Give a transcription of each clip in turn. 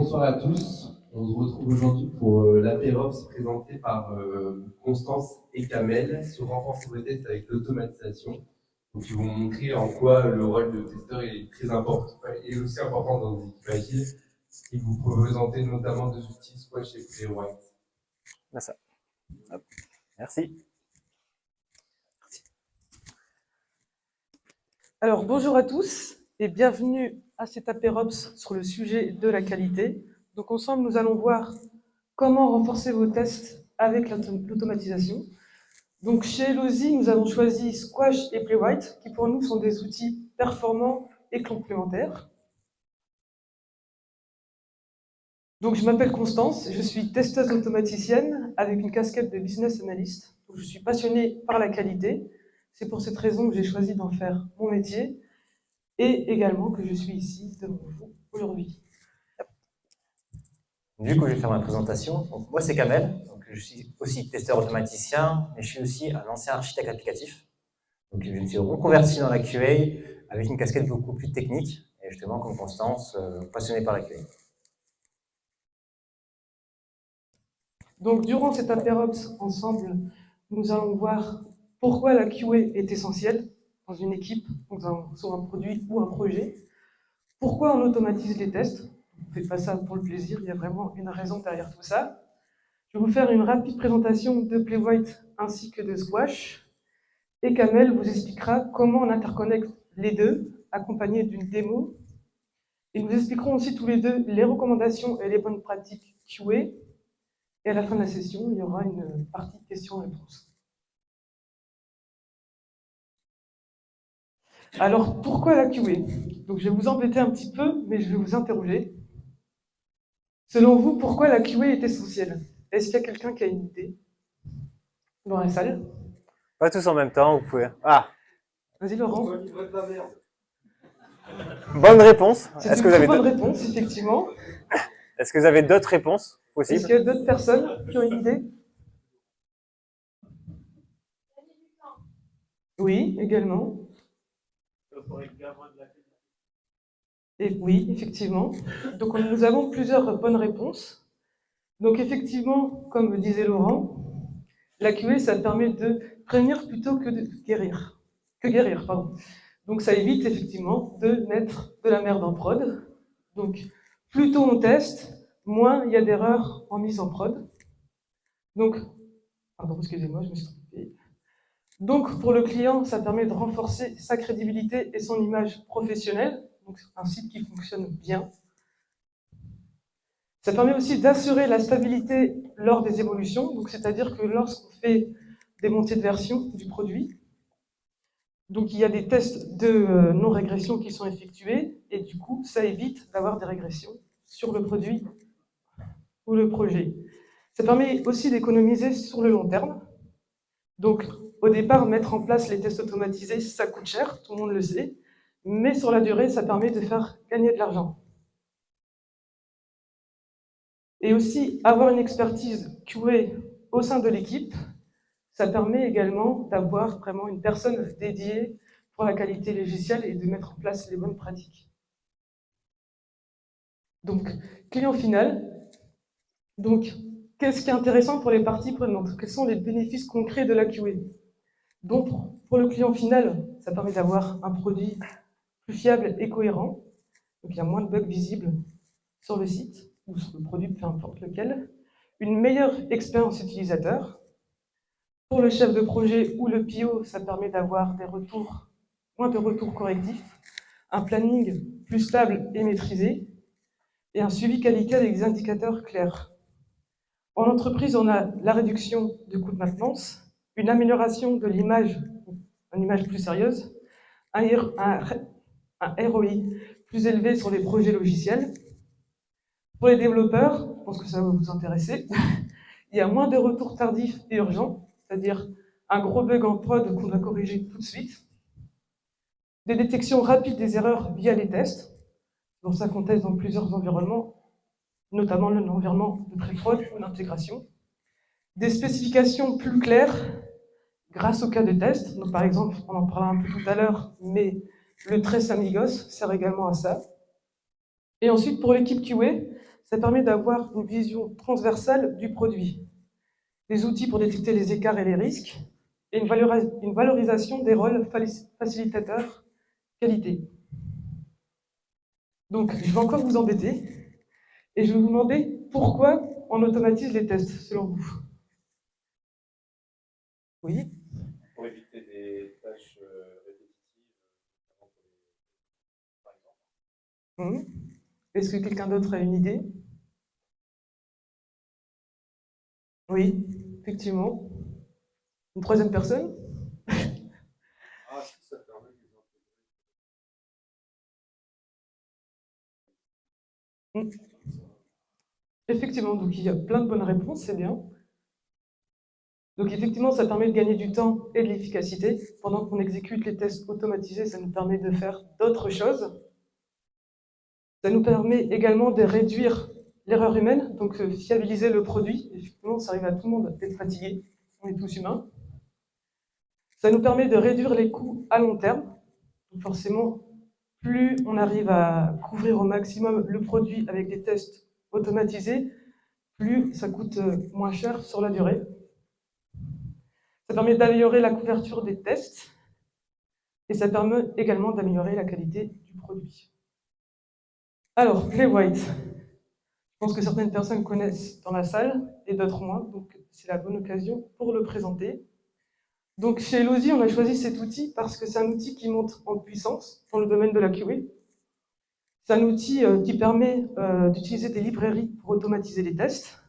Bonsoir à tous. On se retrouve aujourd'hui pour l'apérops présenté par Constance et Kamel sur renforcer vos tests avec l'automatisation. Donc, ils vont montrer en quoi le rôle de testeur est très important et aussi important dans des équipes agiles. Ils vous présenter notamment deux outils, Squash et Playwright. Là, ça. Hop. Merci. Alors, bonjour à tous et bienvenue à cet apérops sur le sujet de la qualité. Donc, ensemble, nous allons voir comment renforcer vos tests avec l'automatisation. Donc, chez Lozi, nous avons choisi Squash et Playwright, qui pour nous sont des outils performants et complémentaires. Donc, je m'appelle Constance, je suis testeuse automaticienne avec une casquette de business analyst. Donc, je suis passionnée par la qualité. C'est pour cette raison que j'ai choisi d'en faire mon métier et également que je suis ici devant vous aujourd'hui. Du coup, je vais faire ma présentation. Donc, moi, c'est Kamel. Donc, je suis aussi testeur automaticien, mais je suis aussi un ancien architecte applicatif. Donc, je me suis reconverti dans la QA avec une casquette beaucoup plus technique et justement, comme Constance, passionné par la QA. Donc, durant cet apérops ensemble, nous allons voir pourquoi la QA est essentielle dans une équipe, sur un produit ou un projet. Pourquoi on automatise les tests? On ne fait pas ça pour le plaisir, il y a vraiment une raison derrière tout ça. Je vais vous faire une rapide présentation de Playwright ainsi que de Squash. Et Kamel vous expliquera comment on interconnecte les deux, accompagné d'une démo. Et nous expliquerons aussi tous les deux les recommandations et les bonnes pratiques QA. Et à la fin de la session, il y aura une partie questions-réponses. Alors, pourquoi la QA? Donc, je vais vous embêter un petit peu, mais je vais vous interroger. Selon vous, pourquoi la QA est essentielle? Est-ce qu'il y a quelqu'un qui a une idée dans la salle? Pas tous en même temps, vous pouvez. Ah! Vas-y, Laurent. Bonne réponse. C'est une très bonne réponse, effectivement. Est-ce que vous avez d'autres réponses possibles? Est-ce qu'il y a d'autres personnes qui ont une idée? Oui, également. Et oui, effectivement. Donc, nous avons plusieurs bonnes réponses. Donc, effectivement, comme disait Laurent, la QA, ça permet de prévenir plutôt que de guérir. Pardon. Donc, ça évite effectivement de mettre de la merde en prod. Donc, plus tôt on teste, moins il y a d'erreurs en mise en prod. Donc, pardon, excusez-moi, je me suis trompée. Donc, pour le client, ça permet de renforcer sa crédibilité et son image professionnelle. Donc, c'est un site qui fonctionne bien. Ça permet aussi d'assurer la stabilité lors des évolutions. Donc, c'est-à-dire que lorsqu'on fait des montées de version du produit, donc il y a des tests de non-régression qui sont effectués et du coup, ça évite d'avoir des régressions sur le produit ou le projet. Ça permet aussi d'économiser sur le long terme. Donc, au départ, mettre en place les tests automatisés, ça coûte cher, tout le monde le sait, mais sur la durée, ça permet de faire gagner de l'argent. Et aussi, avoir une expertise QA au sein de l'équipe, ça permet également d'avoir vraiment une personne dédiée pour la qualité logicielle et de mettre en place les bonnes pratiques. Donc, client final. Donc, qu'est-ce qui est intéressant pour les parties prenantes? Quels sont les bénéfices concrets de la QA? Donc, pour le client final, ça permet d'avoir un produit plus fiable et cohérent. Donc, il y a moins de bugs visibles sur le site ou sur le produit, peu importe lequel. Une meilleure expérience utilisateur. Pour le chef de projet ou le PO, ça permet d'avoir moins de retours correctifs, un planning plus stable et maîtrisé, et un suivi qualité avec des indicateurs clairs. En entreprise, on a la réduction du coût de maintenance, une amélioration de l'image, une image plus sérieuse, un ROI plus élevé sur les projets logiciels. Pour les développeurs, je pense que ça va vous intéresser, il y a moins de retours tardifs et urgents, c'est-à-dire un gros bug en prod qu'on doit corriger tout de suite. Des détections rapides des erreurs via les tests. C'est pour ça qu'on teste dans plusieurs environnements, notamment l'environnement de pré-prod ou l'intégration. Des spécifications plus claires grâce au cas de test. Donc, par exemple, on en parlera un peu tout à l'heure, mais le Tres Amigos sert également à ça. Et ensuite, pour l'équipe QA, ça permet d'avoir une vision transversale du produit, des outils pour détecter les écarts et les risques, et une valorisation des rôles facilitateurs qualité. Donc, je vais encore vous embêter, et je vais vous demander pourquoi on automatise les tests, selon vous. Oui? Pour éviter des tâches répétitives, par exemple. Est-ce que quelqu'un d'autre a une idée? Oui, effectivement. Une troisième personne? Ah, si ça permet de les intégrer. Effectivement, donc il y a plein de bonnes réponses, c'est bien. Donc effectivement, ça permet de gagner du temps et de l'efficacité. Pendant qu'on exécute les tests automatisés, ça nous permet de faire d'autres choses. Ça nous permet également de réduire l'erreur humaine, donc fiabiliser le produit. Effectivement, ça arrive à tout le monde d'être fatigué, on est tous humains. Ça nous permet de réduire les coûts à long terme. Donc forcément, plus on arrive à couvrir au maximum le produit avec des tests automatisés, plus ça coûte moins cher sur la durée. Ça permet d'améliorer la couverture des tests et ça permet également d'améliorer la qualité du produit. Alors, Play White. Je pense que certaines personnes connaissent dans la salle et d'autres moins, donc c'est la bonne occasion pour le présenter. Donc chez Elodie, on a choisi cet outil parce que c'est un outil qui monte en puissance dans le domaine de la QA. C'est un outil qui permet d'utiliser des librairies pour automatiser les tests.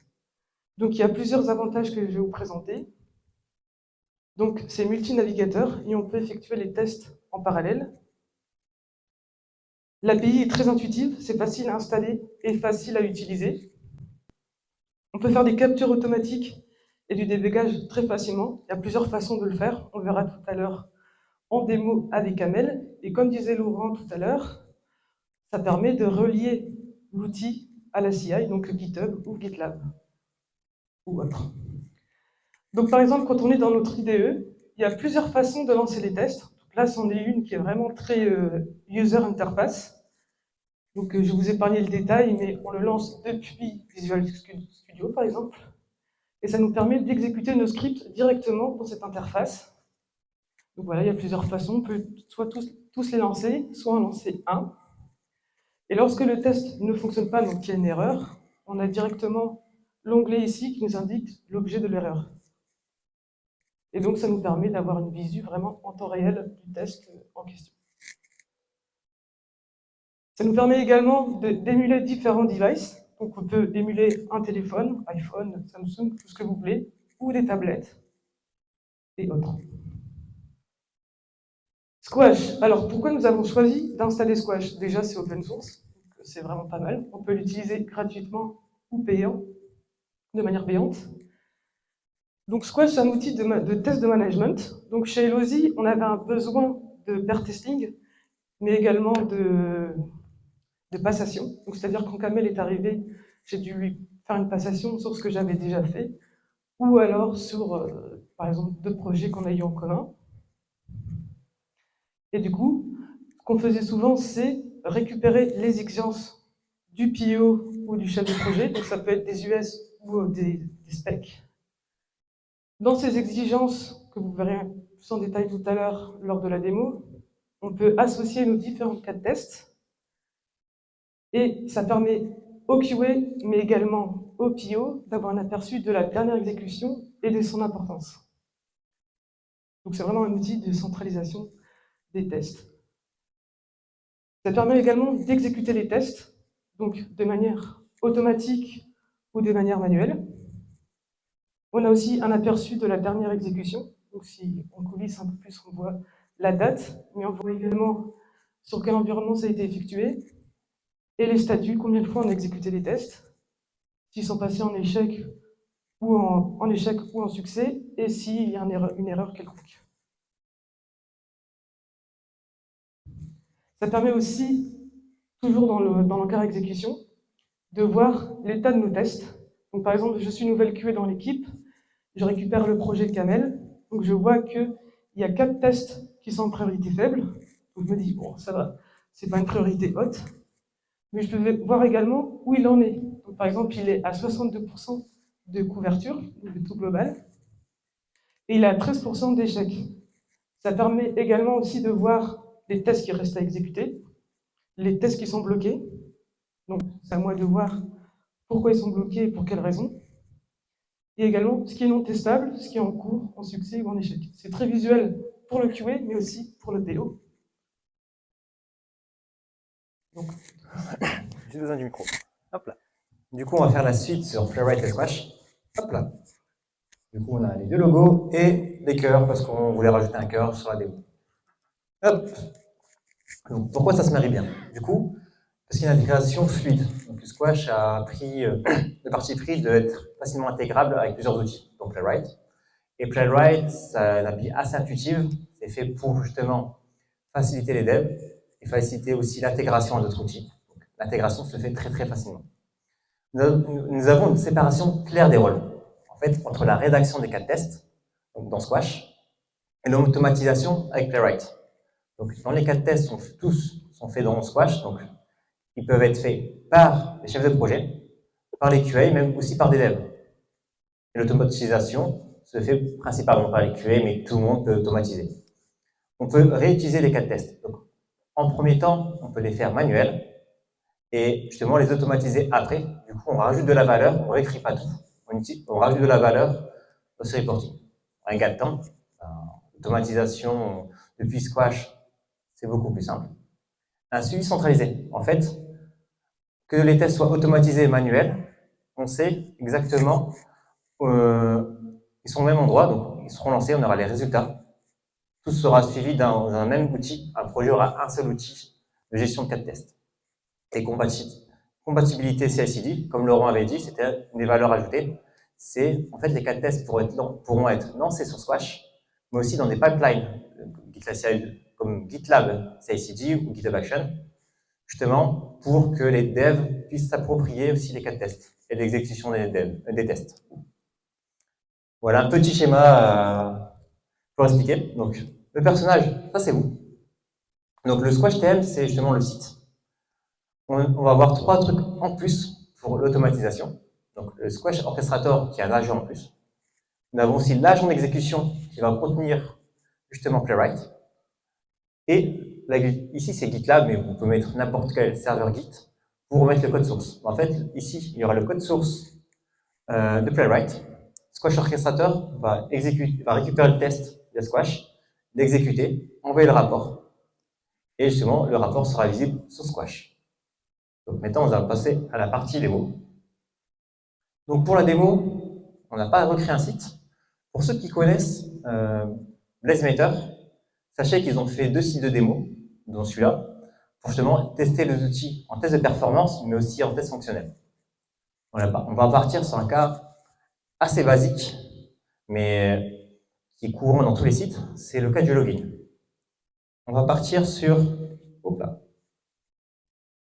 Donc il y a plusieurs avantages que je vais vous présenter. Donc c'est multi-navigateur et on peut effectuer les tests en parallèle. L'API est très intuitive, c'est facile à installer et facile à utiliser. On peut faire des captures automatiques et du débugage très facilement. Il y a plusieurs façons de le faire, on verra tout à l'heure en démo avec Amel. Et comme disait Laurent tout à l'heure, ça permet de relier l'outil à la CI, donc GitHub ou GitLab ou autre. Donc par exemple, quand on est dans notre IDE, il y a plusieurs façons de lancer les tests. Donc là, c'en est une qui est vraiment très user interface. Donc je vais vous épargner le détail, mais on le lance depuis Visual Studio par exemple. Et ça nous permet d'exécuter nos scripts directement dans cette interface. Donc voilà, il y a plusieurs façons. On peut soit tous les lancer, soit en lancer un. Et lorsque le test ne fonctionne pas, donc il y a une erreur, on a directement l'onglet ici qui nous indique l'objet de l'erreur. Et donc ça nous permet d'avoir une visu vraiment en temps réel du test en question. Ça nous permet également d'émuler différents devices. Donc on peut émuler un téléphone, iPhone, Samsung, tout ce que vous voulez, ou des tablettes et autres. Squash. Alors pourquoi nous avons choisi d'installer Squash? Déjà c'est open source, c'est vraiment pas mal. On peut l'utiliser gratuitement ou payant, de manière payante. Donc Squash c'est un outil de test de management. Donc chez Elodie, on avait un besoin de pair testing, mais également de passation. Donc c'est-à-dire quand Kamel est arrivé, j'ai dû lui faire une passation sur ce que j'avais déjà fait, ou alors sur, par exemple, d'autres projets qu'on a eu en commun. Et du coup, ce qu'on faisait souvent, c'est récupérer les exigences du PO ou du chef de projet, donc ça peut être des US ou des specs. Dans ces exigences, que vous verrez plus en détail tout à l'heure lors de la démo, on peut associer nos différents cas de test, et ça permet au QA, mais également au PO, d'avoir un aperçu de la dernière exécution et de son importance. Donc c'est vraiment un outil de centralisation des tests. Ça permet également d'exécuter les tests, donc de manière automatique ou de manière manuelle. On a aussi un aperçu de la dernière exécution. Donc si on coulisse un peu plus, on voit la date, mais on voit également sur quel environnement ça a été effectué, et les statuts, combien de fois on a exécuté les tests, s'ils sont passés en échec ou en succès, et s'il y a une erreur quelconque. Ça permet aussi, toujours dans l'encart exécution, de voir l'état de nos tests. Donc par exemple, je suis nouvelle QA dans l'équipe, je récupère le projet de Kamel, donc je vois qu'il y a 4 tests qui sont en priorité faible, donc je me dis, bon, ça va, c'est pas une priorité haute, mais je peux voir également où il en est. Donc, par exemple, il est à 62% de couverture, de taux global, et il a 13% d'échecs. Ça permet également aussi de voir les tests qui restent à exécuter, les tests qui sont bloqués. Donc, c'est à moi de voir pourquoi ils sont bloqués et pour quelles raisons. Et également ce qui est non testable, ce qui est en cours, en succès ou en échec. C'est très visuel pour le QA, mais aussi pour le DO. Donc, J'ai besoin du micro. Hop là. Du coup, on va faire la suite sur Playwright et Squash. Hop là. Du coup, on a les deux logos et les cœurs parce qu'on voulait rajouter un cœur sur la démo. Hop. Donc, pourquoi ça se marie bien? Du coup, parce qu'il y a une intégration fluide. Donc, le Squash a pris le parti pris d'être facilement intégrable avec plusieurs outils, donc Playwright. Et Playwright, c'est une appli assez intuitive. C'est fait pour justement faciliter les devs et faciliter aussi l'intégration à d'autres outils. L'intégration se fait très très facilement. Nous avons une séparation claire des rôles. En fait, entre la rédaction des cas de test, donc dans Squash, et l'automatisation avec Playwright. Donc, dans les cas de test, tous sont faits dans Squash, donc ils peuvent être faits par les chefs de projet, par les QA, même aussi par des devs. Et l'automatisation se fait principalement par les QA, mais tout le monde peut automatiser. On peut réutiliser les cas de test. Donc, en premier temps, on peut les faire manuels et justement les automatiser après. Du coup, on rajoute de la valeur, on ne réécrit pas tout, on rajoute de la valeur au reporting. Un gain de temps, l'automatisation depuis Squash, c'est beaucoup plus simple. Un suivi centralisé. En fait, que les tests soient automatisés et manuels, on sait exactement, ils sont au même endroit, donc ils seront lancés, on aura les résultats. Tout sera suivi dans un même outil. Un projet aura un seul outil de gestion de cas de test. Et compatibilité CI/CD, comme Laurent avait dit, c'était une des valeurs ajoutées. C'est, en fait, les cas de test pourront être lancés sur Squash, mais aussi dans des pipelines, comme GitLab CI/CD ou GitHub Action, justement pour que les devs puissent s'approprier aussi les cas de test et l'exécution des tests. Voilà un petit schéma pour expliquer. Donc, le personnage, ça c'est vous. Donc, le Squash TM, c'est justement le site. On va avoir 3 trucs en plus pour l'automatisation. Donc, le Squash Orchestrator qui est un agent en plus. Nous avons aussi l'agent d'exécution qui va contenir justement Playwright. Et là, ici, c'est GitLab, mais vous pouvez mettre n'importe quel serveur Git pour remettre le code source. En fait, ici, il y aura le code source de Playwright. Squash Orchestrator va récupérer le test de Squash, l'exécuter, envoyer le rapport. Et justement, le rapport sera visible sur Squash. Donc maintenant, on va passer à la partie démo. Donc pour la démo, on n'a pas recréé un site. Pour ceux qui connaissent Blazemeter, sachez qu'ils ont fait 2 sites de démo, dont celui-là, pour justement tester les outils en test de performance, mais aussi en test fonctionnel. On va partir sur un cas assez basique, mais qui est courant dans tous les sites, c'est le cas du login. On va partir sur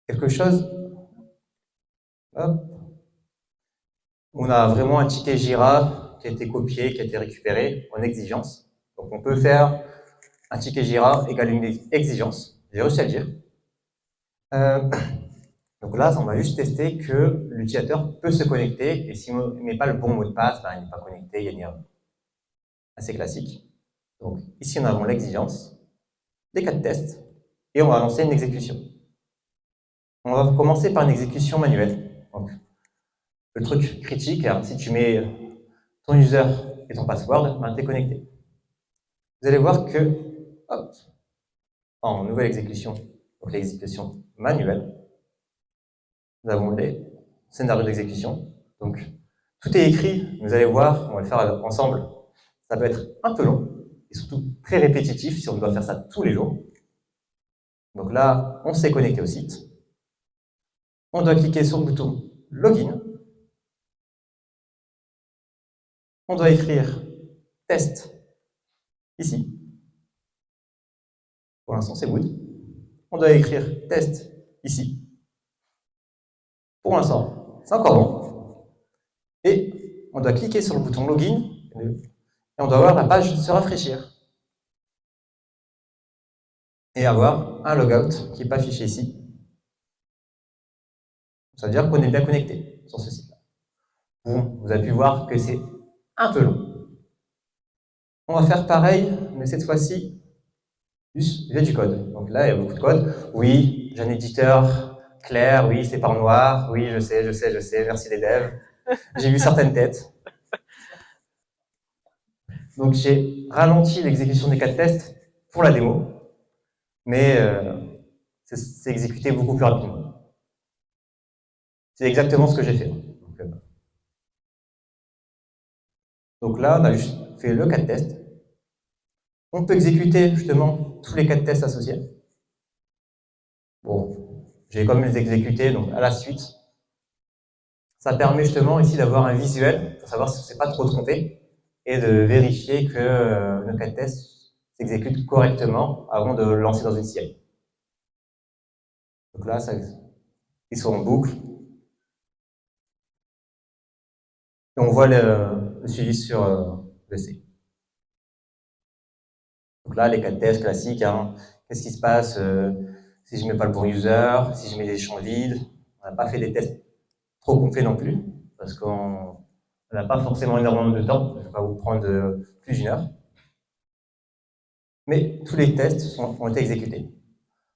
quelque chose. Hop. On a vraiment un ticket Jira qui a été copié, qui a été récupéré en exigence. Donc on peut faire un ticket Jira égale une exigence. J'ai réussi à le dire. Donc là, on va juste tester que l'utilisateur peut se connecter et s'il ne met pas le bon mot de passe, il n'est pas connecté, il y a une erreur. Assez classique. Donc ici, on a l'exigence, les cas de test et on va lancer une exécution. On va commencer par une exécution manuelle. Donc, le truc critique, alors, si tu mets ton user et ton password, tu es connecté. Vous allez voir que, hop, en nouvelle exécution, donc l'exécution manuelle, nous avons les scénarios d'exécution. Donc, tout est écrit, vous allez voir, on va le faire ensemble. Ça peut être un peu long et surtout très répétitif si on doit faire ça tous les jours. Donc là, on s'est connecté au site. On doit cliquer sur le bouton Login. On doit écrire test ici. Pour l'instant, c'est good. On doit écrire test ici. Pour l'instant, c'est encore bon. Et on doit cliquer sur le bouton Login et on doit voir la page se rafraîchir. Et avoir un logout qui n'est pas affiché ici. Ça veut dire qu'on est bien connecté. sur ce site-là. Bon, vous avez pu voir que c'est un peu long. On va faire pareil, mais cette fois-ci, via du code. Donc là, il y a beaucoup de code. Oui, j'ai un éditeur clair, oui, c'est pas en noir, oui, je sais, merci les devs. J'ai vu certaines têtes. Donc j'ai ralenti l'exécution des cas de test pour la démo, mais c'est exécuté beaucoup plus rapidement. C'est exactement ce que j'ai fait. Donc là, on a juste fait le cas de test. On peut exécuter justement tous les cas de test associés. Bon, j'ai quand même les exécuter, donc à la suite. Ça permet justement ici d'avoir un visuel pour savoir si on ne s'est pas trop trompé et de vérifier que nos cas de test s'exécutent correctement avant de le lancer dans une CI. Donc là, ils sont en boucle. Et on voit le suivi sur le C. Donc là, les cas de test classiques, hein. Qu'est-ce qui se passe si je ne mets pas le bon user, si je mets des champs vides. On n'a pas fait des tests trop complets non plus, parce qu'on n'a pas forcément énormément de temps. Je ne vais pas vous prendre plus d'une heure. Mais tous les tests ont été exécutés.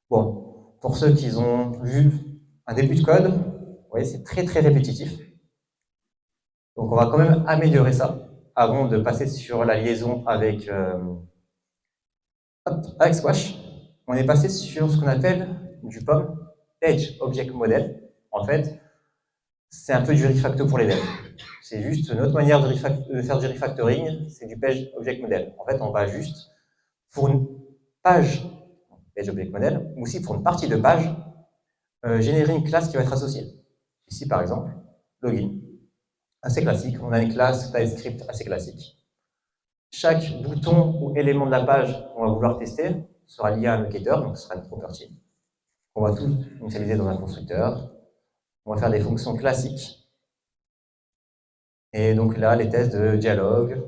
Bon, pour ceux qui ont vu un début de code, vous voyez, c'est très très répétitif. Donc on va quand même améliorer ça avant de passer sur la liaison avec Squash. On est passé sur ce qu'on appelle du POM, Page Object Model. En fait, c'est un peu du refactor pour les devs. C'est juste notre manière de faire du refactoring, c'est du Page Object Model. En fait, on va juste, pour une page Page Object Model, ou aussi pour une partie de page, générer une classe qui va être associée. Ici, par exemple, login. Assez classique, on a une classe TypeScript assez classique. Chaque bouton ou élément de la page qu'on va vouloir tester sera lié à un locator, donc ce sera une property. On va tout initialiser dans un constructeur. On va faire des fonctions classiques. Et donc là, les tests de dialogue,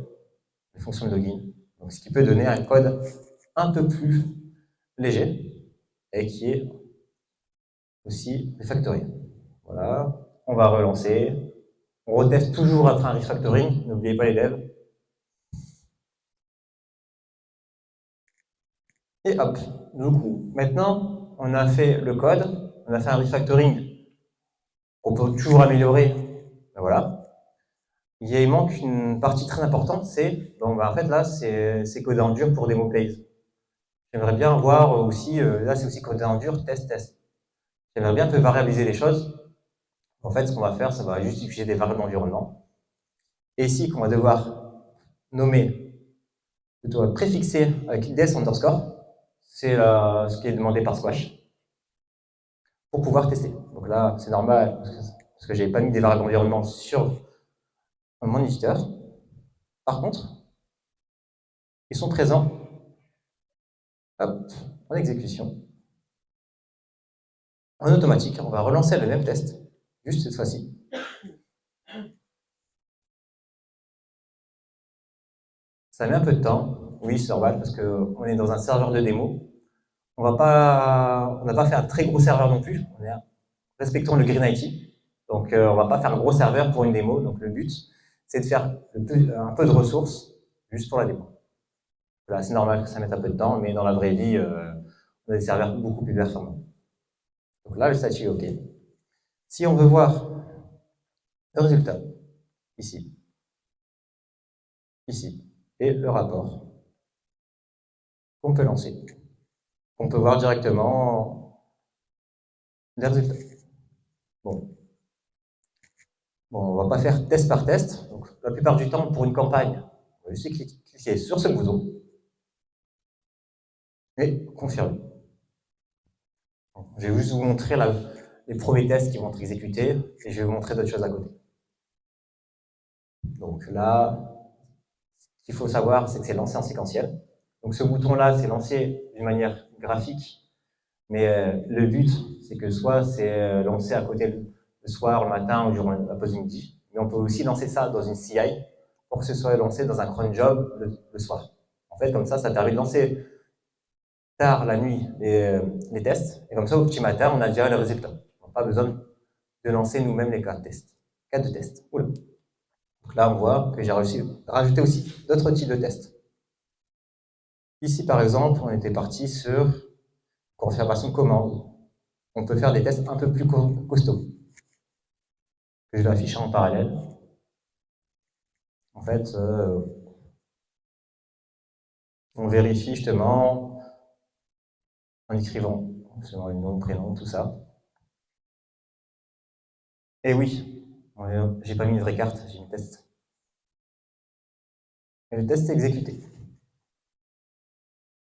les fonctions de login. Donc, ce qui peut donner un code un peu plus léger et qui est aussi refactoré. Voilà, on va relancer. On reteste toujours après un refactoring, n'oubliez pas les devs. Et hop, du coup, maintenant, on a fait le code, on a fait un refactoring qu'on peut toujours améliorer. Ben voilà. Il manque une partie très importante, c'est, bon, ben en fait là, c'est codé en dur pour demo plays. J'aimerais bien voir aussi, là c'est aussi codé en dur, test. J'aimerais bien un peu variabiliser les choses. En fait, ce qu'on va faire, ça va juste utiliser des variables d'environnement. Et ici, qu'on va devoir nommer, plutôt préfixer avec des underscore, c'est ce qui est demandé par Squash, pour pouvoir tester. Donc là, c'est normal, parce que je n'avais pas mis des variables d'environnement sur mon éditeur. Par contre, ils sont présents hop, en exécution. En automatique, on va relancer le même test, juste cette fois-ci. Ça met un peu de temps, oui, c'est normal, parce qu'on est dans un serveur de démo. On n'a pas fait un très gros serveur non plus, respectons le Green IT. Donc, on ne va pas faire un gros serveur pour une démo. Donc, le but, c'est de faire un peu de ressources juste pour la démo. Voilà, c'est normal que ça mette un peu de temps, mais dans la vraie vie, on a des serveurs beaucoup plus performants. Donc là, le statut est OK. Si on veut voir le résultat, ici, et le rapport qu'on peut lancer, on peut voir directement les résultats. Bon, on va pas faire test par test. Donc, la plupart du temps, pour une campagne, on va juste cliquer sur ce bouton et confirmer. Je vais juste vous montrer les premiers tests qui vont être exécutés et je vais vous montrer d'autres choses à côté. Donc là, ce qu'il faut savoir, c'est que c'est lancé en séquentiel. Donc ce bouton-là, c'est lancé d'une manière graphique, mais le but, c'est que soit c'est lancé à côté le soir, le matin ou durant la pause du midi, mais on peut aussi lancer ça dans une CI pour que ce soit lancé dans un cron job le soir. En fait, comme ça permet de lancer tard la nuit les tests, et comme ça, au petit matin, on a déjà le résultat. On n'a pas besoin de lancer nous-mêmes les cas de test. cas de test. Oula. Donc là, on voit que j'ai rajouté aussi d'autres types de tests. Ici, par exemple, on était parti sur confirmation de commande. On peut faire des tests un peu plus costauds, que je vais afficher en parallèle. En fait, on vérifie justement en écrivant le nom, prénom, tout ça. Et oui, j'ai pas mis une vraie carte, j'ai mis un test. Et le test est exécuté.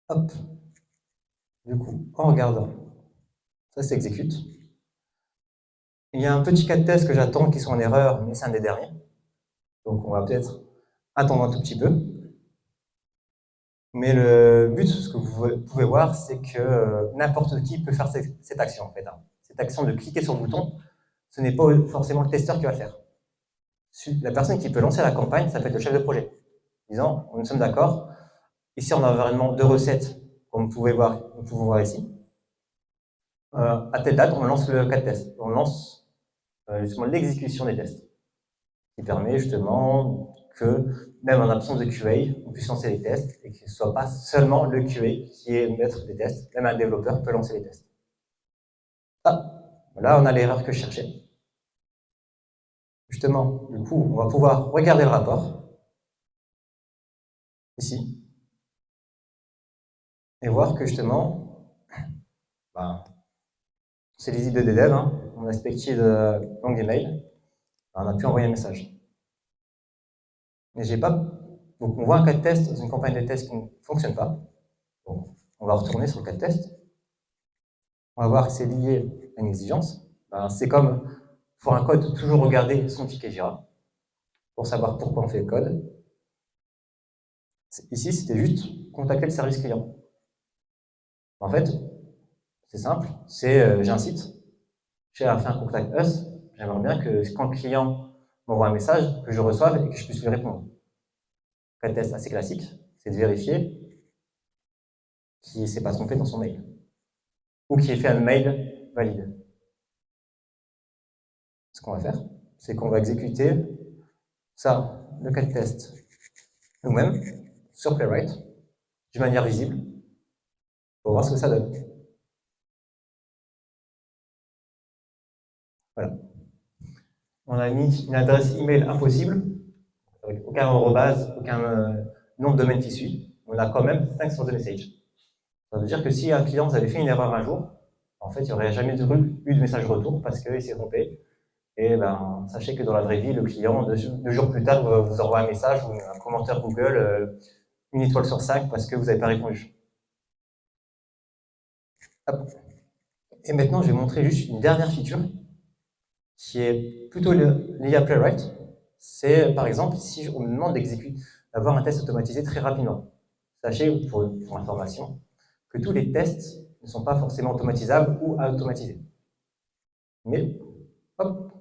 Hop. Du coup, en regardant, ça s'exécute. Il y a un petit cas de test que j'attends qui sont en erreur, mais c'est un des derniers. Donc on va peut-être attendre un tout petit peu. Mais le but, ce que vous pouvez voir, c'est que n'importe qui peut faire cette action, en fait. Cette action de cliquer sur le bouton, ce n'est pas forcément le testeur qui va le faire. La personne qui peut lancer la campagne, ça peut être le chef de projet. Disant, nous sommes d'accord, ici on a un environnement de recettes, comme nous pouvons voir ici. À telle date, on lance le cas de test. On lance justement l'exécution des tests, qui permet justement que, même en absence de QA, on puisse lancer les tests et que ce ne soit pas seulement le QA qui est maître des tests, même un développeur peut lancer les tests. Ah, là, on a l'erreur que je cherchais. Justement, du coup, on va pouvoir regarder le rapport, ici, et voir que justement, c'est lisible de dev, hein, on a specté de long email, on a pu envoyer un message. Mais j'ai pas. Donc on voit un cas de test dans une campagne de test qui ne fonctionne pas. Donc, on va retourner sur le cas de test. On va voir que c'est lié à une exigence. C'est comme pour un code, toujours regarder son ticket Jira pour savoir pourquoi on fait le code. Ici, c'était juste contacter le service client. En fait, c'est simple, j'ai un site, j'ai fait un contact us, j'aimerais bien que quand le client m'envoie un message, que je reçoive et que je puisse lui répondre. Cas de test assez classique, c'est de vérifier qu'il ne s'est pas trompé dans son mail ou qu'il ait fait un mail valide. Ce qu'on va faire, c'est qu'on va exécuter ça, le cas de test, nous-mêmes, sur Playwright, de manière visible, pour voir ce que ça donne. Voilà. On a mis une adresse email impossible, avec aucun arrobase, aucun nom de domaine qui suit. On a quand même thanks for the message. Ça veut dire que si un client vous avait fait une erreur un jour, en fait, il n'y aurait jamais eu de message retour parce qu'il s'est trompé. Et sachez que dans la vraie vie, le client, 2 jours plus tard, vous envoie un message ou un commentaire Google, 1 étoile sur 5 parce que vous n'avez pas répondu. Hop. Et maintenant, je vais montrer juste une dernière feature qui est plutôt liée à Playwright. C'est, par exemple, si on me demande d'avoir un test automatisé très rapidement. Sachez, pour information, que tous les tests ne sont pas forcément automatisables ou automatisés. Mais, hop,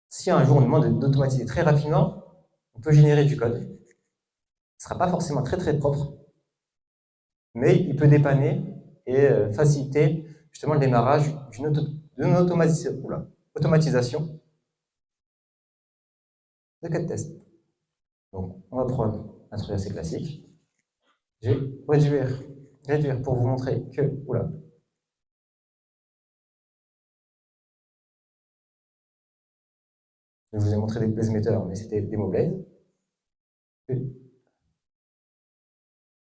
si un jour on demande d'automatiser très rapidement, on peut générer du code. Ce ne sera pas forcément très très propre, mais il peut dépanner et faciliter justement le démarrage d'une automatisation de cas de test. Donc, on va prendre un truc assez classique. Je vais réduire pour vous montrer que, oula, je vous ai montré des BlazeMeter, mais c'était des mots Blaze.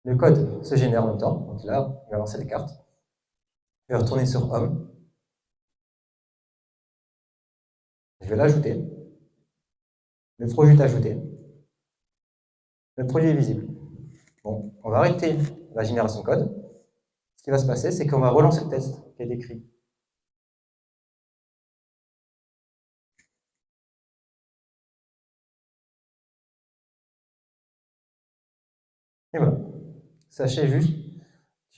Le code se génère en même temps. Donc là, on va lancer les cartes. Je vais retourner sur Home. Je vais l'ajouter. Le produit est ajouté. Le produit est visible. Bon, on va arrêter la génération de code. Ce qui va se passer, c'est qu'on va relancer le test qui est décrit. Et voilà. Sachez juste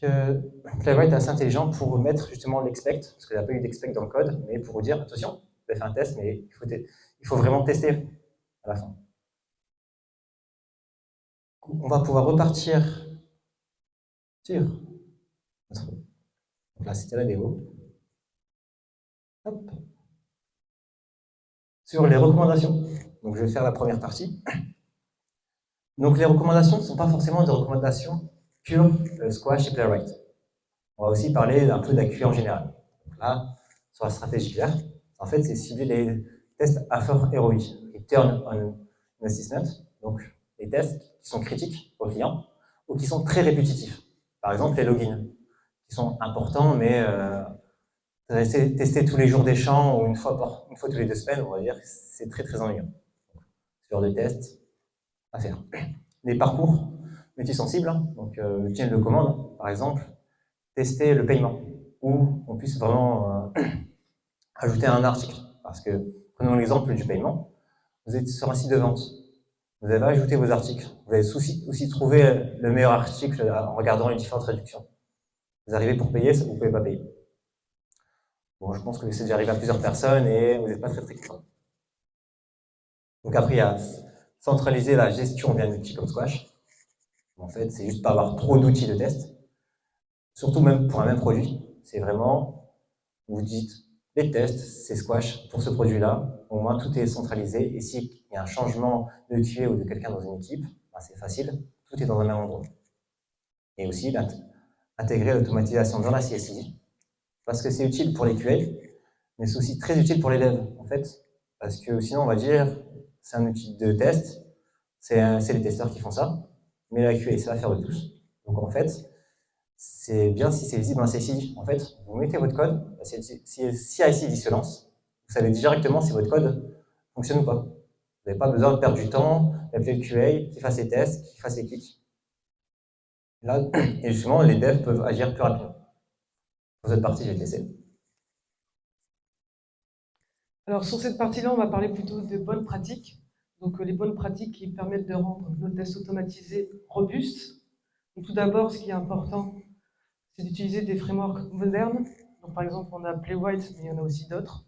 que Playwright est assez intelligent pour mettre justement l'expect, parce qu'il n'y a pas eu d'expect dans le code, mais pour vous dire, attention, vous avez fait un test, mais il faut vraiment tester à la fin. On va pouvoir repartir sur notre... Donc là, c'était la démo. Hop. Sur les recommandations, donc je vais faire la première partie. Donc les recommandations ne sont pas forcément des recommandations pure Squash et Playwright. On va aussi parler un peu d'AQI en général. Donc là, sur la stratégie claire, en fait, c'est cibler les tests à fort ROI, Return on Assessment, donc les tests qui sont critiques aux clients ou qui sont très répétitifs. Par exemple, les logins, qui sont importants, mais tester tous les jours des champs ou une fois tous les 2 semaines, on va dire que c'est très très ennuyant. Ce genre de tests à faire. Les parcours multisensibles, donc le chain de commande, par exemple, tester le paiement, où on puisse vraiment ajouter un article. Parce que, prenons l'exemple du paiement, vous êtes sur un site de vente, vous avez ajouté vos articles, vous avez aussi trouvé le meilleur article en regardant les différentes réductions. Vous arrivez pour payer, vous ne pouvez pas payer. Bon, je pense que c'est déjà arrivé à plusieurs personnes et vous n'êtes pas très content. Donc après, il y a centraliser la gestion via un outil comme Squash. En fait, c'est juste pas avoir trop d'outils de test. Surtout même pour un même produit. C'est vraiment, vous dites, les tests, c'est Squash pour ce produit-là. Au moins, tout est centralisé. Et s'il y a un changement de QA ou de quelqu'un dans une équipe, ben, c'est facile. Tout est dans un même endroit. Et aussi, intégrer l'automatisation dans la CI/CD. Parce que c'est utile pour les QA, mais c'est aussi très utile pour les devs, en fait. Parce que sinon, on va dire, c'est un outil de test, c'est les testeurs qui font ça, mais la QA, c'est l'affaire de tous. Donc, en fait, c'est bien si c'est visible dans CI/CD. En fait, vous mettez votre code, si CI/CD se lance, vous savez directement si votre code fonctionne ou pas. Vous n'avez pas besoin de perdre du temps, d'appeler le QA, qui fasse les tests, qui fasse les clics. Là, et justement, les devs peuvent agir plus rapidement. Pour cette partie, je vais te laisser. Alors sur cette partie-là, on va parler plutôt de bonnes pratiques. Donc les bonnes pratiques qui permettent de rendre nos tests automatisés robustes. Donc, tout d'abord, ce qui est important, c'est d'utiliser des frameworks modernes. Donc par exemple, on a Playwright, mais il y en a aussi d'autres.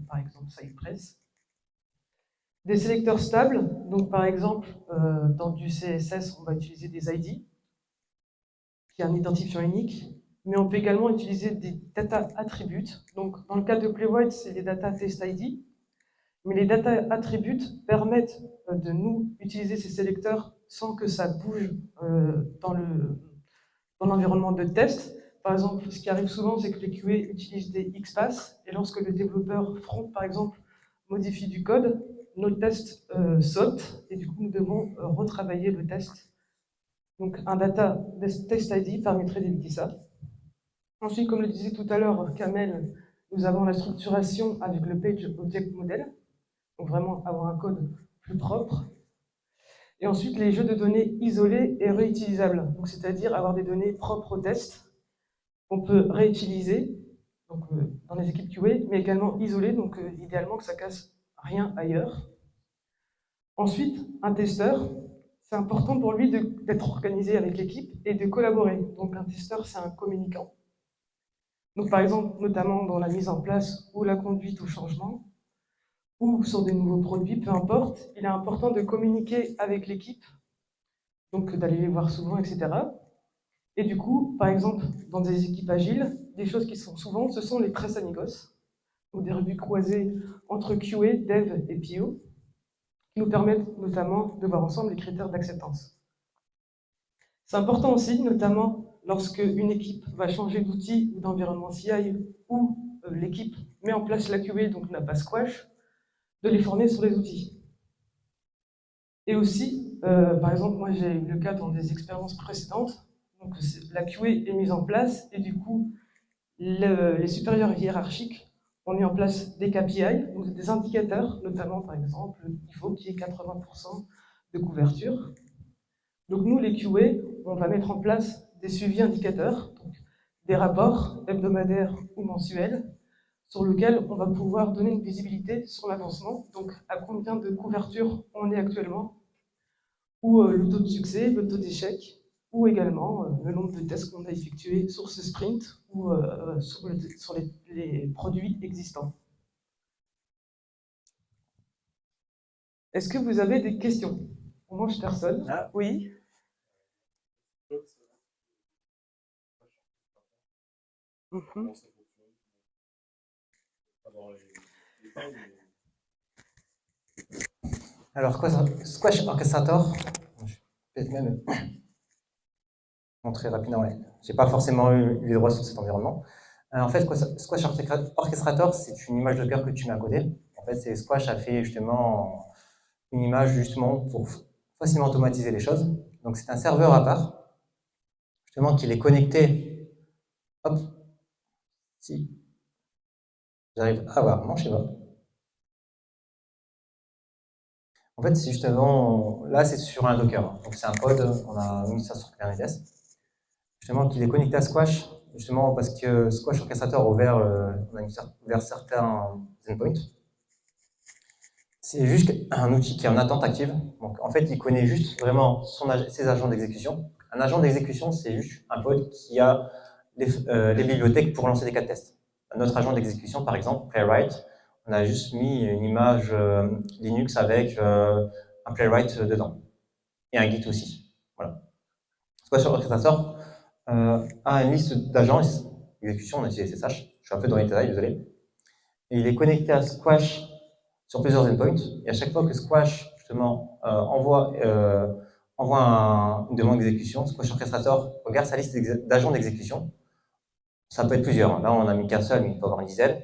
Par exemple, Cypress. Des sélecteurs stables. Donc par exemple, dans du CSS, on va utiliser des ID, qui est un identifiant unique. Mais on peut également utiliser des data attributes. Donc dans le cas de Playwright, c'est les data test ID. Mais les data attributes permettent de nous utiliser ces sélecteurs sans que ça bouge dans l'environnement de test. Par exemple, ce qui arrive souvent, c'est que les QA utilisent des XPath, et lorsque le développeur front, par exemple, modifie du code, nos tests sautent, et du coup, nous devons retravailler le test. Donc, un data test ID permettrait d'éviter ça. Ensuite, comme le disait tout à l'heure Kamel, nous avons la structuration avec le Page Object Model. Donc vraiment avoir un code plus propre. Et ensuite, les jeux de données isolés et réutilisables. Donc c'est-à-dire avoir des données propres au test qu'on peut réutiliser donc, dans les équipes QA, mais également isolées, donc idéalement que ça casse rien ailleurs. Ensuite, un testeur, c'est important pour lui d'être organisé avec l'équipe et de collaborer. Donc un testeur, c'est un communicant. Donc par exemple, notamment dans la mise en place ou la conduite au changement, ou sur des nouveaux produits, peu importe, il est important de communiquer avec l'équipe, donc d'aller les voir souvent, etc. Et du coup, par exemple, dans des équipes agiles, des choses qui sont souvent, ce sont les tres amigos, ou des revues croisées entre QA, Dev et PO, qui nous permettent notamment de voir ensemble les critères d'acceptance. C'est important aussi, notamment lorsque une équipe va changer d'outil ou d'environnement CI, ou l'équipe met en place la QA, donc n'a pas Squash, de les former sur les outils. Et aussi, par exemple, moi j'ai eu le cas dans des expériences précédentes, donc la QA est mise en place et du coup, les supérieurs hiérarchiques ont mis en place des KPI, donc des indicateurs, notamment par exemple, il faut qu'il y ait 80% de couverture. Donc nous, les QA, on va mettre en place des suivis indicateurs, donc des rapports hebdomadaires ou mensuels, sur lequel on va pouvoir donner une visibilité sur l'avancement, donc à combien de couverture on est actuellement, ou le taux de succès, le taux d'échec, ou également le nombre de tests qu'on a effectués sur ce sprint ou sur les produits existants. Est-ce que vous avez des questions? On mange personne. Ah. Oui. Alors, Squash Orchestrator, je vais peut-être même montrer rapidement. Ouais. Je n'ai pas forcément eu les droits sur cet environnement. En fait, Squash Orchestrator, c'est une image Docker que tu mets à côté. En fait, Squash a fait justement une image justement pour facilement automatiser les choses. Donc, c'est un serveur à part, justement, qu'il est connecté. Hop, si j'arrive à voir mon schéma. En fait, c'est justement, là, c'est sur un Docker. Donc, c'est un pod, on a mis ça sur Kubernetes. Justement, qu'il est connecté à Squash, justement parce que Squash Orchestrator a ouvert, on a ouvert certains endpoints. C'est juste un outil qui est en attente active. Donc, en fait, il connaît juste vraiment ses agents d'exécution. Un agent d'exécution, c'est juste un pod qui a les bibliothèques pour lancer des cas de test. Notre agent d'exécution, par exemple, Playwright, on a juste mis une image Linux avec un Playwright dedans. Et un Git aussi. Voilà. Squash Orchestrator a une liste d'agents d'exécution, on a utilisé SSH. Je suis un peu dans les détails, désolé. Et il est connecté à Squash sur plusieurs endpoints. Et à chaque fois que Squash, justement, envoie une demande d'exécution, Squash Orchestrator regarde sa liste d'agents d'exécution. Ça peut être plusieurs. Là, on a mis qu'un seul, mais il peut y avoir une dizaine.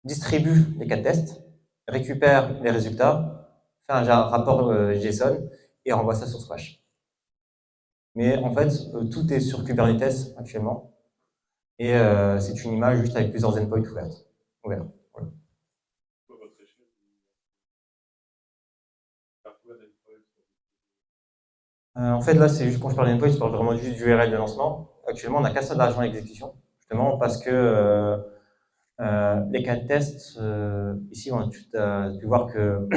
Distribue les cas de test, récupère les résultats, fait un rapport JSON et renvoie ça sur Squash. Mais en fait, tout est sur Kubernetes actuellement. Et c'est une image juste avec plusieurs endpoints ouverts. Voilà. En fait, là, c'est juste quand je parle d'endpoint, je parle vraiment juste du URL de lancement. Actuellement, on n'a qu'un seul agent d'exécution, justement parce que les cas de test, ici, tu as pu voir que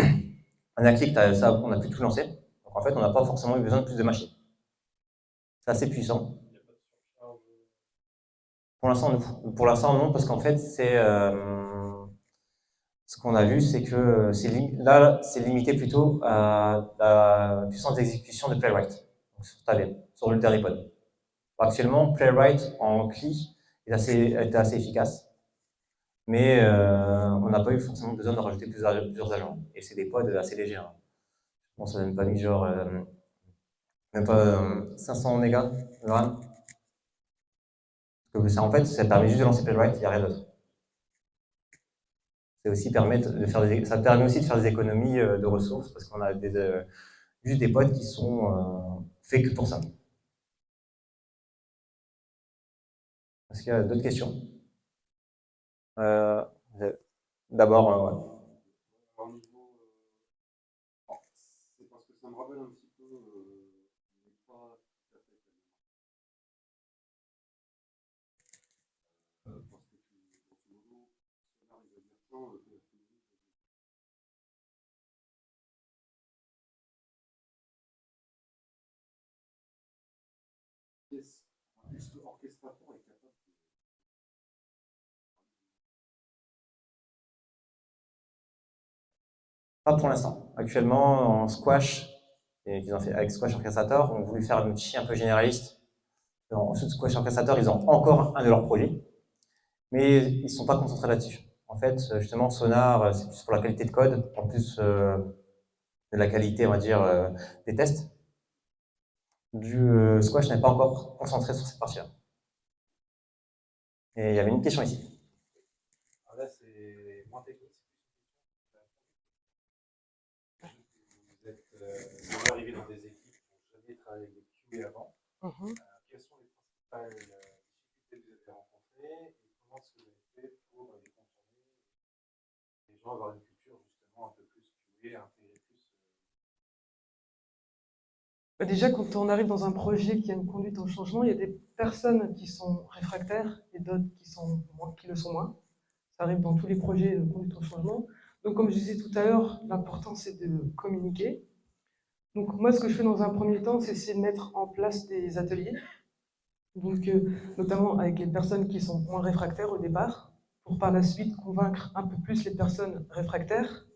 en un clic, on a pu tout lancer. Donc, en fait, on n'a pas forcément eu besoin de plus de machines. C'est assez puissant. Pour l'instant, non. Pour l'instant, non, parce qu'en fait, ce qu'on a vu, c'est que là, c'est limité plutôt à la puissance d'exécution de Playwright, donc sur le dernier pod. Actuellement, Playwright en CLI était assez efficace, mais on n'a pas eu forcément besoin de rajouter plusieurs agents. Et c'est des pods assez légers. Hein. Bon, ça n'a même pas mis genre même pas 500 mégas de RAM. Parce que en fait, ça permet juste de lancer Playwright, il n'y a rien d'autre. Ça permet aussi de faire des économies de ressources parce qu'on a juste des pods qui sont faits que pour ça. Est-ce qu'il y a d'autres questions? D'abord, ouais. C'est parce que ça me rappelle un petit peu, mais pas tout à fait. Parce que grosso modo, ça arrive à dire tant, juste orchestrateur est capable de. Pas pour l'instant. Actuellement, en Squash, et qu'ils ont fait avec Squash Orchestrator, on voulu faire un outil un peu généraliste. Ensuite, Squash Orchestrator, ils ont encore un de leurs produits, mais ils ne sont pas concentrés là-dessus. En fait, justement, Sonar, c'est plus pour la qualité de code, en plus de la qualité, on va dire, des tests. Squash n'est pas encore concentré sur cette partie-là. Et il y avait une question ici. Alors là, c'est moins technique. Vous êtes déjà arrivé dans des équipes qui n'ont jamais travaillé avec des QA avant. Quelles sont les principales difficultés que vous avez rencontrées et comment est-ce que vous avez fait pour les contourner et les gens avoir une culture justement un peu plus QA, intégrer plus Déjà, quand on arrive dans un projet qui a une conduite au changement, il y a des personnes qui sont réfractaires et d'autres qui le sont moins. Ça arrive dans tous les projets de conduite au changement. Donc, comme je disais tout à l'heure, l'important, c'est de communiquer. Donc, moi, ce que je fais dans un premier temps, c'est essayer de mettre en place des ateliers. Donc, notamment avec les personnes qui sont moins réfractaires au départ, pour par la suite convaincre un peu plus les personnes réfractaires.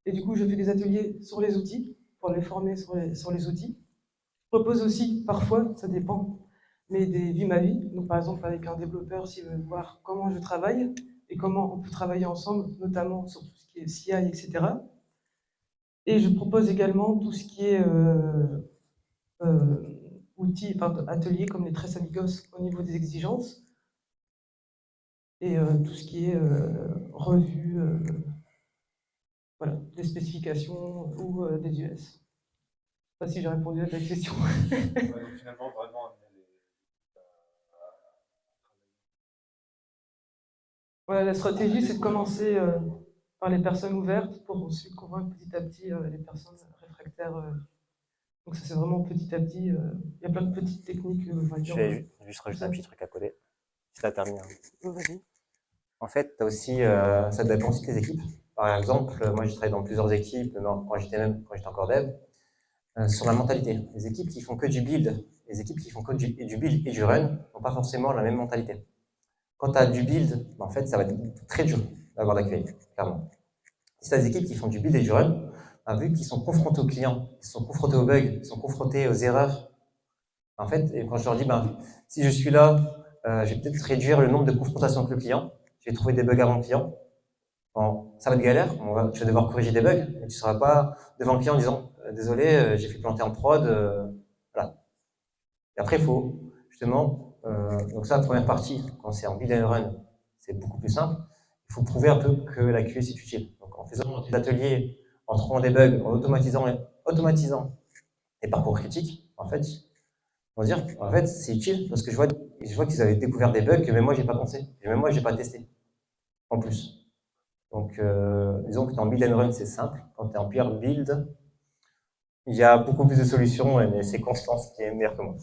Et du coup, je fais des ateliers sur les outils, pour les former sur les outils. Je propose aussi, parfois, ça dépend, mais des vies ma vie. Donc, par exemple, avec un développeur, s'il veut voir comment je travaille et comment on peut travailler ensemble, notamment sur tout ce qui est CI, etc. Et je propose également tout ce qui est outils, enfin, ateliers comme les Tres Amigos au niveau des exigences, et tout ce qui est revue, voilà, des spécifications ou des US. Je ne sais pas si j'ai répondu à ta question. Ouais, donc finalement, vraiment amener les Voilà, la stratégie, c'est de commencer par les personnes ouvertes pour ensuite convaincre petit à petit les personnes réfractaires. Donc ça, c'est vraiment petit à petit. Il y a plein de petites techniques, on va Je dire. vais juste rajouter un petit truc à côté, si tu as terminé. Vas-y. En fait, t'as aussi, ça dépend aussi des équipes. Par exemple, moi, j'ai travaillé dans plusieurs équipes, quand j'étais encore dev, sur la mentalité. Les équipes qui font que du build, les équipes qui font que du build et du run n'ont pas forcément la même mentalité. Quand tu as du build, en fait, ça va être très dur d'avoir d'accueil, clairement. Si tu as des équipes qui font du build et du run, vu qu'ils sont confrontés aux clients, ils sont confrontés aux bugs, ils sont confrontés aux erreurs, en fait, et quand je leur dis, si je suis là, je vais peut-être réduire le nombre de confrontations avec le client, je vais trouver des bugs avant le client. Bon, ça va être galère, tu vas devoir corriger des bugs, mais tu ne seras pas devant le client en disant désolé, j'ai fait planter en prod, voilà. Et après, il faut justement, donc ça, la première partie, quand c'est en build and run, c'est beaucoup plus simple. Il faut prouver un peu que la QA c'est utile. Donc en faisant des ateliers, en trouvant des bugs, en automatisant les parcours critiques, en fait, on va dire, en fait, c'est utile parce que je vois qu'ils avaient découvert des bugs que même moi, j'ai pas pensé. Et même moi, j'ai pas testé. En plus. Donc, disons que dans build and run, c'est simple. Quand tu es en pure build, il y a beaucoup plus de solutions, mais c'est Constance qui est meilleure que moi.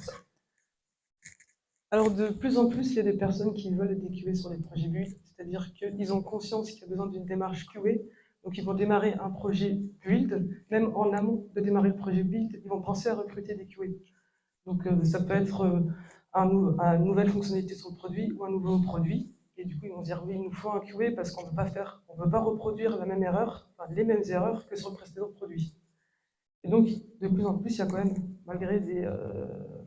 Alors de plus en plus, il y a des personnes qui veulent des QA sur les projets build, c'est-à-dire qu'ils ont conscience qu'il y a besoin d'une démarche QA, donc ils vont démarrer un projet build, même en amont de démarrer le projet build, ils vont penser à recruter des QA. Donc ça peut être une nouvelle fonctionnalité sur le produit ou un nouveau produit, et du coup ils vont dire oui, il nous faut un QA parce qu'on ne veut pas reproduire la même erreur, enfin, les mêmes erreurs que sur le précédent produit. Et donc, de plus en plus, il y a quand même, malgré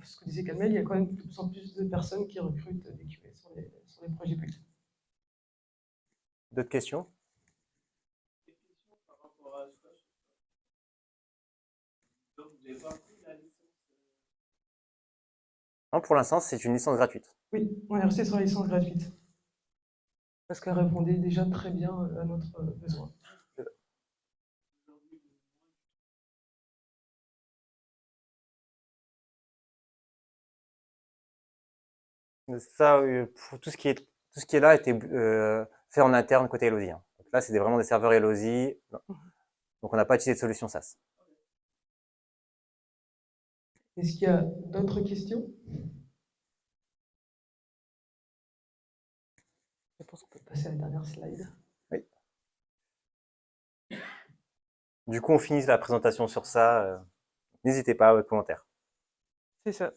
ce que disait Kamel, il y a quand même de plus en plus de personnes qui recrutent des QA sur les projets build. D'autres questions? Par rapport à ça, donc vous n'avez pas pris la licence. Non, pour l'instant, c'est une licence gratuite. Oui, on est resté sur la licence gratuite. Parce qu'elle répondait déjà très bien à notre besoin. Ça, pour tout ce qui est là était fait en interne côté Elodie. Hein. Donc là, c'est vraiment des serveurs Elodie. Donc, on n'a pas utilisé de solution SaaS. Est-ce qu'il y a d'autres questions? Je pense qu'on peut passer à la dernière slide. Oui. Du coup, on finit la présentation sur ça. N'hésitez pas à vos commentaires. C'est ça.